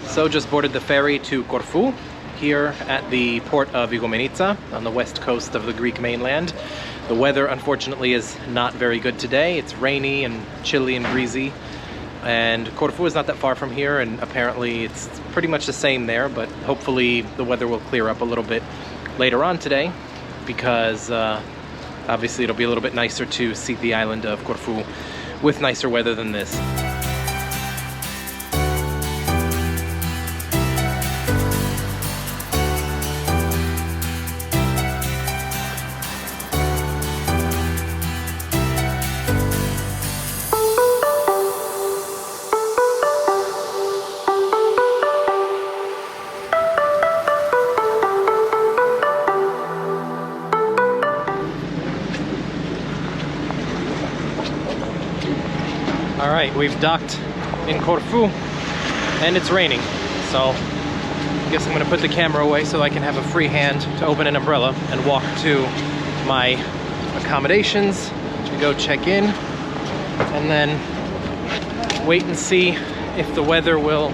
So just boarded the ferry to Corfu, here at the port of Igoumenitsa on the west coast of the Greek mainland. The weather, unfortunately, is not very good today. It's rainy and chilly and breezy. And Corfu is not that far from here, and apparently it's pretty much the same there, but hopefully the weather will clear up a little bit later on today, because obviously it'll be a little bit nicer to see the island of Corfu with nicer weather than this. Alright, we've docked in Corfu and it's raining, so I guess I'm going to put the camera away so I can have a free hand to open an umbrella and walk to my accommodations to go check in, and then wait and see if the weather will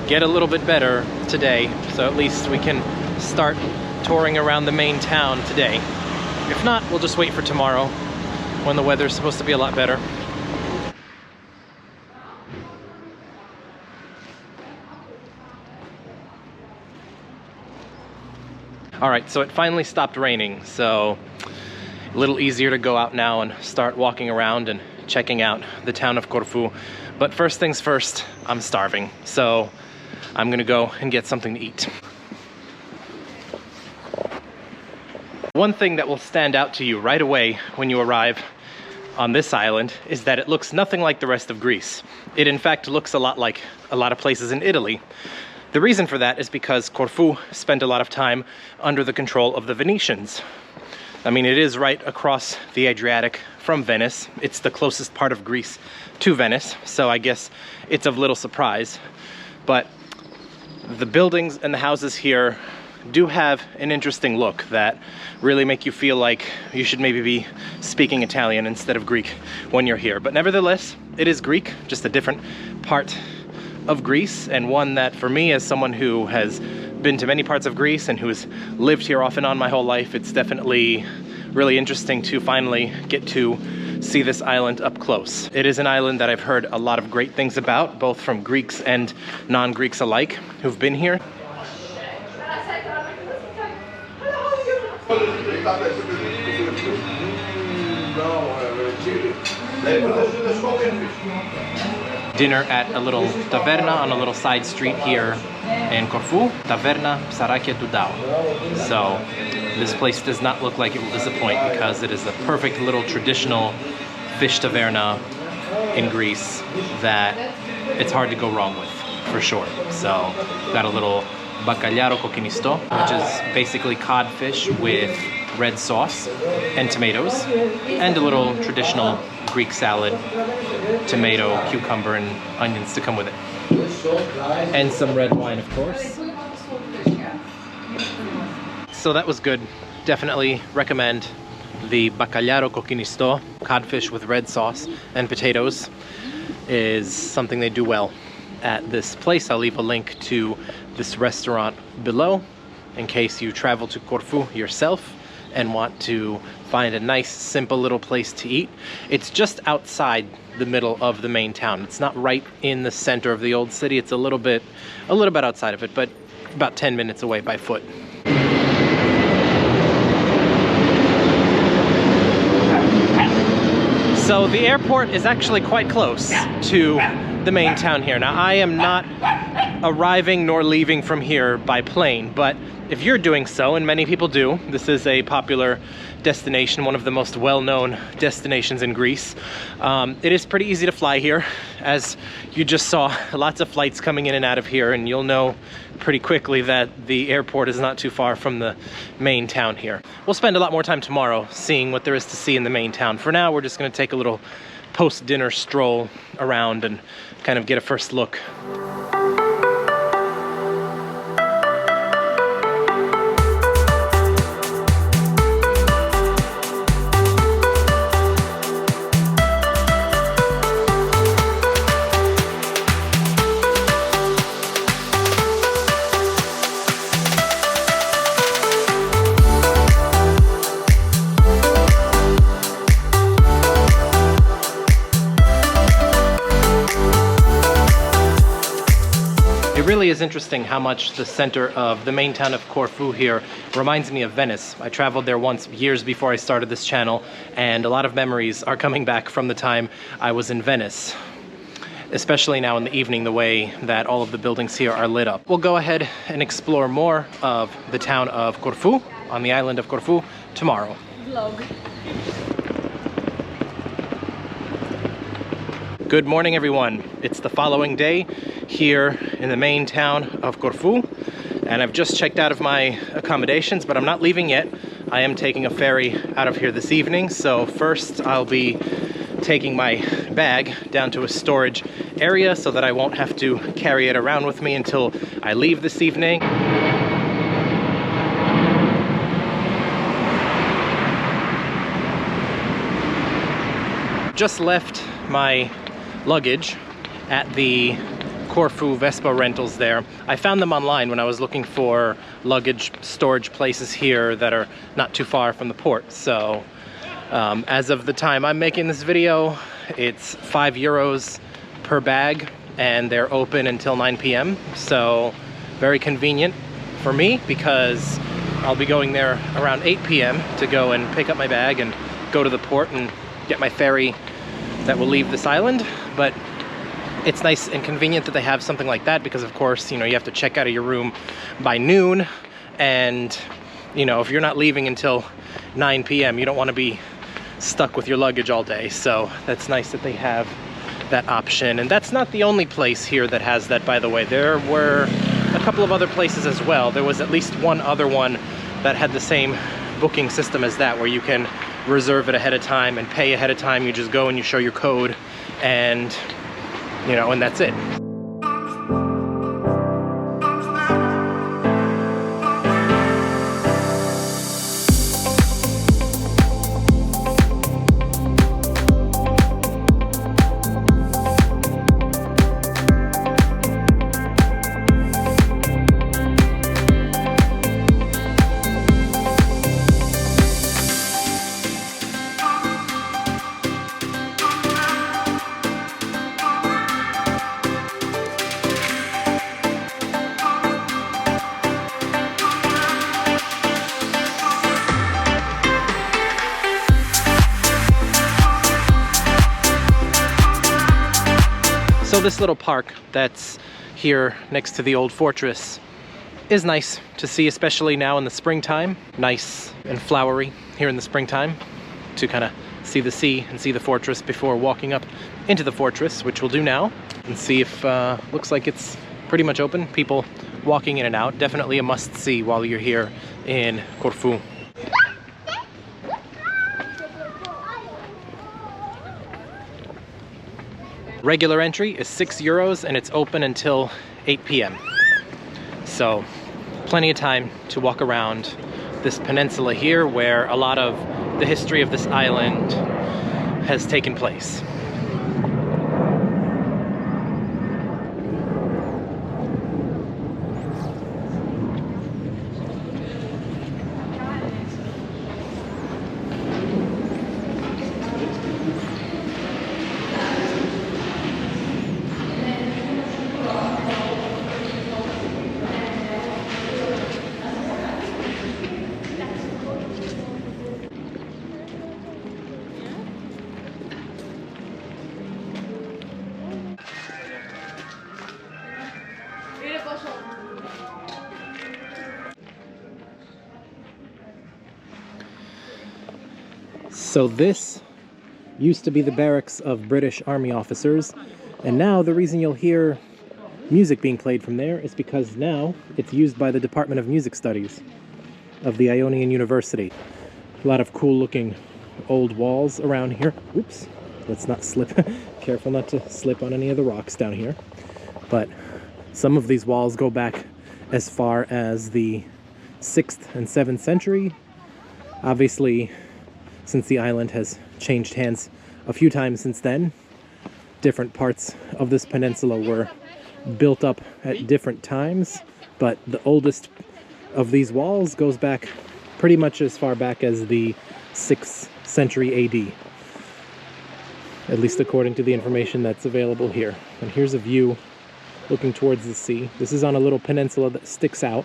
get a little bit better today, so at least we can start touring around the main town today. If not, we'll just wait for tomorrow when the weather's supposed to be a lot better. All right, so it finally stopped raining, so a little easier to go out now and start walking around and checking out the town of Corfu. But first things first, I'm starving, so I'm gonna go and get something to eat. One thing that will stand out to you right away when you arrive on this island is that it looks nothing like the rest of Greece. It in fact looks a lot like a lot of places in Italy. The reason for that is because Corfu spent a lot of time under the control of the Venetians. I mean, it is right across the Adriatic from Venice. It's the closest part of Greece to Venice, so I guess it's of little surprise. But the buildings and the houses here do have an interesting look that really make you feel like you should maybe be speaking Italian instead of Greek when you're here. But nevertheless, it is Greek, just a different part of Greece, and one that for me, as someone who has been to many parts of Greece and who has lived here off and on my whole life, it's definitely really interesting to finally get to see this island up close. It is an island that I've heard a lot of great things about, both from Greeks and non-Greeks alike who've been here. Dinner at a little taverna on a little side street here in Corfu, Taverna Sarakia Dudao. So this place does not look like it will disappoint, because it is a perfect little traditional fish taverna in Greece that it's hard to go wrong with, for sure. So got a little bacalhau coquinisto, which is basically codfish with red sauce and tomatoes, and a little traditional Greek salad, tomato, cucumber, and onions to come with it. And some red wine, of course. So that was good. Definitely recommend the bacalhau coquinisto, codfish with red sauce and potatoes, is something they do well at this place. I'll leave a link to this restaurant below in case you travel to Corfu yourself and want to find a nice, simple little place to eat. It's just outside the middle of the main town. It's not right in the center of the old city. It's a little bit outside of it, but about 10 minutes away by foot. So the airport is actually quite close to the main town here. Now, I am not arriving nor leaving from here by plane, but if you're doing so, and many people do, this is a popular destination, one of the most well-known destinations in Greece. It is pretty easy to fly here, as you just saw lots of flights coming in and out of here, and you'll know pretty quickly that the airport is not too far from the main town here. We'll spend a lot more time tomorrow seeing what there is to see in the main town. For now, we're just going to take a little post-dinner stroll around and kind of get a first look. really is interesting how much the center of the main town of Corfu here reminds me of Venice. I traveled there once years before I started this channel, and a lot of memories are coming back from the time I was in Venice. Especially now in the evening, the way that all of the buildings here are lit up. We'll go ahead and explore more of the town of Corfu, on the island of Corfu, tomorrow. Vlog. Good morning, everyone. It's the following day here in the main town of Corfu, and I've just checked out of my accommodations, but I'm not leaving yet. I am taking a ferry out of here this evening, so first I'll be taking my bag down to a storage area so that I won't have to carry it around with me until I leave this evening. Just left my luggage at the Corfu Vespa rentals there. I found them online when I was looking for luggage storage places here that are not too far from the port. So as of the time I'm making this video, it's €5 per bag, and they're open until 9 p.m. So very convenient for me, because I'll be going there around 8 p.m. to go and pick up my bag and go to the port and get my ferry that will leave this island. But it's nice and convenient that they have something like that, because of course, you know, you have to check out of your room by noon, and you know, if you're not leaving until 9 p.m. you don't want to be stuck with your luggage all day. So that's nice that they have that option. And that's not the only place here that has that, by the way. There were a couple of other places as well. There was at least one other one that had the same booking system as that, where you can reserve it ahead of time and pay ahead of time. You just go and you show your code, and you know, and that's it. So this little park that's here next to the old fortress is nice to see, especially now in the springtime. Nice and flowery here in the springtime, to kind of see the sea and see the fortress before walking up into the fortress, which we'll do now, and see if looks like it's pretty much open. People walking in and out. Definitely a must-see while you're here in Corfu. Regular entry is €6, and it's open until 8 p.m. So plenty of time to walk around this peninsula here, where a lot of the history of this island has taken place. So this used to be the barracks of British Army officers, and now the reason you'll hear music being played from there is because now it's used by the Department of Music Studies of the Ionian University. A lot of cool looking old walls around here. Oops, let's not slip. Careful not to slip on any of the rocks down here. But some of these walls go back as far as the 6th and 7th century. Obviously, since the island has changed hands a few times since then, different parts of this peninsula were built up at different times, but the oldest of these walls goes back pretty much as far back as the 6th century AD, at least according to the information that's available here. And here's a view looking towards the sea. This is on a little peninsula that sticks out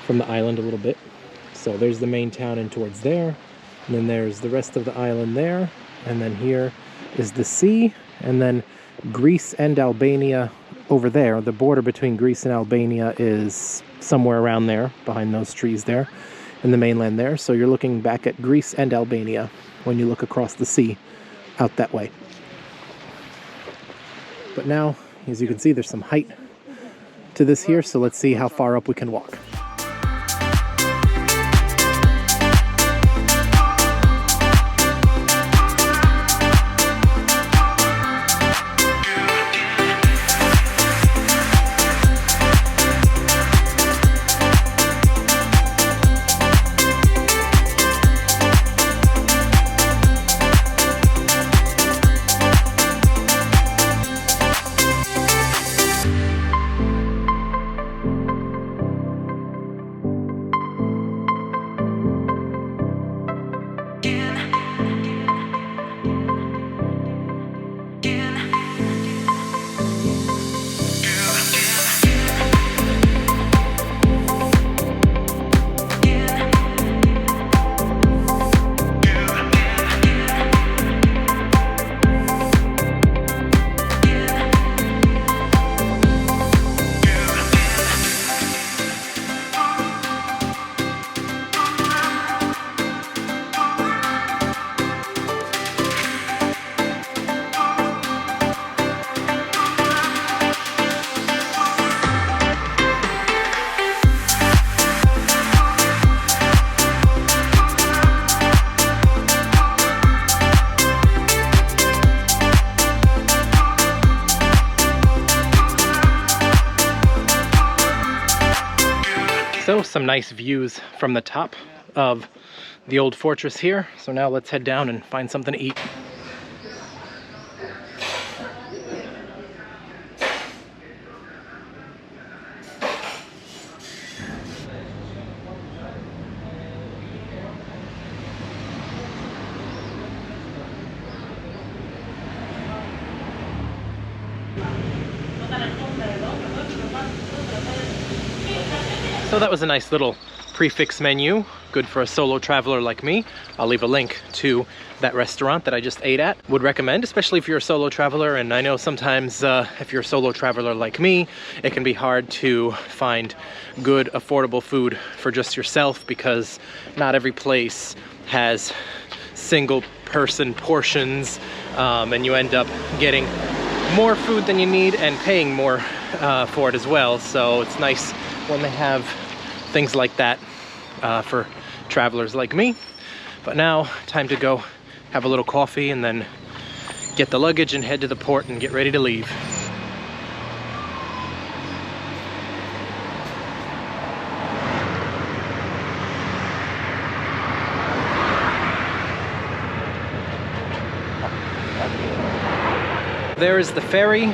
from the island a little bit. So there's the main town and towards there. And then there's the rest of the island there. And then here is the sea. And then Greece and Albania over there. The border between Greece and Albania is somewhere around there, behind those trees there, in the mainland there. So you're looking back at Greece and Albania when you look across the sea out that way. But now, as you can see, there's some height to this here, so let's see how far up we can walk. So some nice views from the top of the old fortress here. So now let's head down and find something to eat. So that was a nice little prefix menu, good for a solo traveler like me. I'll leave a link to that restaurant that I just ate at. Would recommend, especially if you're a solo traveler, and I know sometimes if you're a solo traveler like me, it can be hard to find good, affordable food for just yourself because not every place has single person portions, and you end up getting more food than you need and paying more for it as well. So it's nice when they have things like that for travelers like me. But now, time to go have a little coffee and then get the luggage and head to the port and get ready to leave. There is the ferry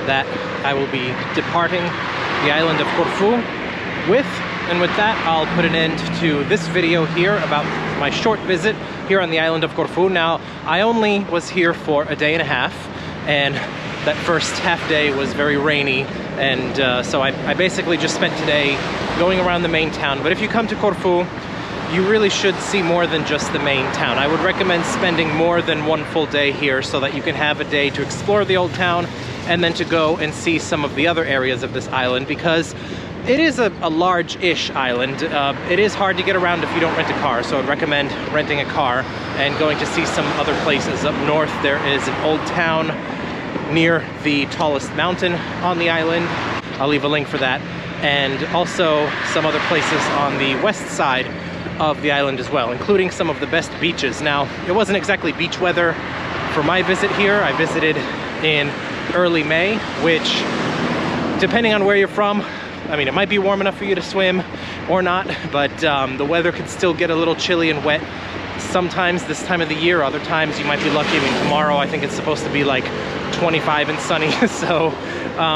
that I will be departing the island of Corfu with. And with that, I'll put an end to this video here about my short visit here on the island of Corfu. Now, I only was here for a day and a half, and that first half day was very rainy, and so I basically just spent today going around the main town. But if you come to Corfu, you really should see more than just the main town. I would recommend spending more than one full day here so that you can have a day to explore the old town and then to go and see some of the other areas of this island, because it is a large-ish island. It is hard to get around if you don't rent a car, so I'd recommend renting a car and going to see some other places. Up north, there is an old town near the tallest mountain on the island. I'll leave a link for that. And also some other places on the west side of the island as well, including some of the best beaches. Now, it wasn't exactly beach weather for my visit here. I visited in early May, which, depending on where you're from, I mean, it might be warm enough for you to swim or not, but the weather could still get a little chilly and wet sometimes this time of the year. Other times you might be lucky. I mean, tomorrow I think it's supposed to be like 25 and sunny, so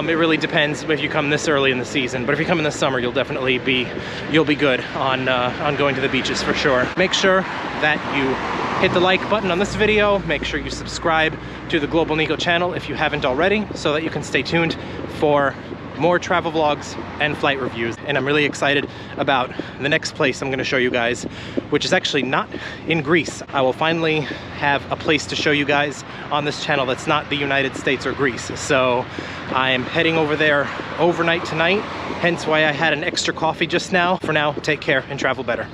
it really depends if you come this early in the season. But if you come in the summer, you'll be good on going to the beaches for sure. Make sure that you Hit the like button on this video. Make sure you subscribe to the Global Niko channel if you haven't already, so that you can stay tuned for more travel vlogs and flight reviews. And I'm really excited about the next place I'm going to show you guys, which is actually not in Greece. I will finally have a place to show you guys on this channel that's not the United States or Greece. So I am heading over there overnight tonight, hence why I had an extra coffee just now. For now, take care and travel better.